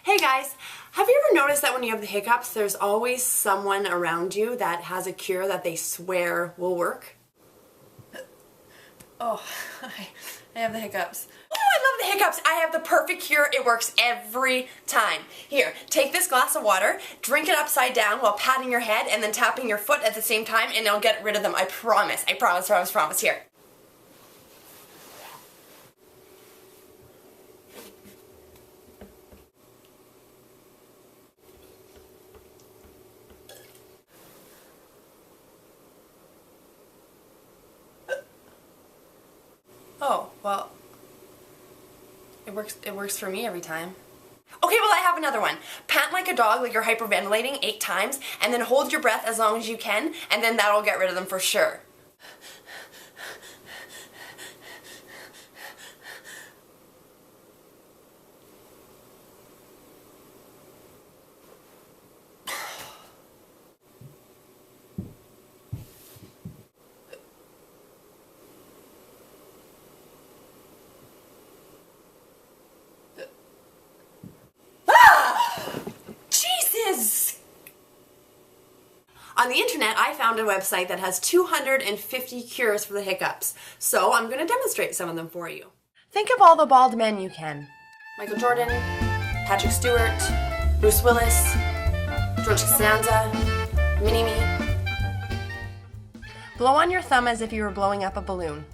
Hey guys, have you ever noticed that when you have the hiccups, there's always someone around you that has a cure that they swear will work? Oh, I have the hiccups. Oh, I love the hiccups. I have the perfect cure. It works every time. Here, take this glass of water, drink it upside down while patting your head and then tapping your foot at the same time, and it'll get rid of them. I promise. I promise, promise, promise. Here. Oh, well, it works for me every time. Okay, well I have another one. Pant like a dog, like you're hyperventilating 8 times, and then hold your breath as long as you can, and then that'll get rid of them for sure. On the internet, I found a website that has 250 cures for the hiccups, so I'm going to demonstrate some of them for you. Think of all the bald men you can. Michael Jordan, Patrick Stewart, Bruce Willis, George Costanza, Mini-Me. Blow on your thumb as if you were blowing up a balloon.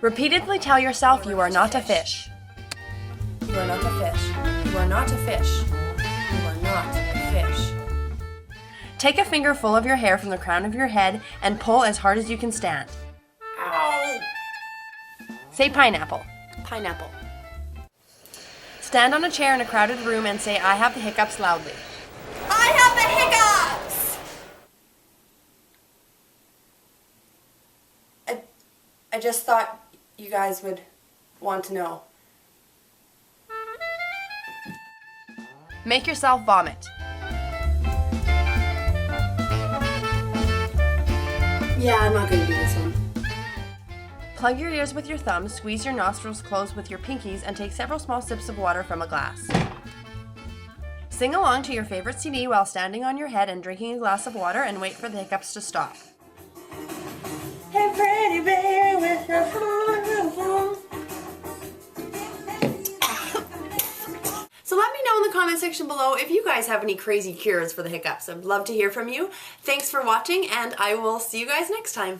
Repeatedly tell yourself you are not a fish. You are not a fish. You are not a fish. You are not a fish. Take a finger full of your hair from the crown of your head and pull as hard as you can stand. Ow! Say pineapple. Pineapple. Stand on a chair in a crowded room and say, "I have the hiccups," loudly. I have the hiccups! I just thought you guys would want to know. Make yourself vomit. Yeah, I'm not going to do this one. Plug your ears with your thumbs, squeeze your nostrils closed with your pinkies, and take several small sips of water from a glass. Sing along to your favorite CD while standing on your head and drinking a glass of water, and wait for the hiccups to stop. Hey, pretty baby with your So let me know in the comment section below if you guys have any crazy cures for the hiccups. I'd love to hear from you. Thanks for watching, and I will see you guys next time.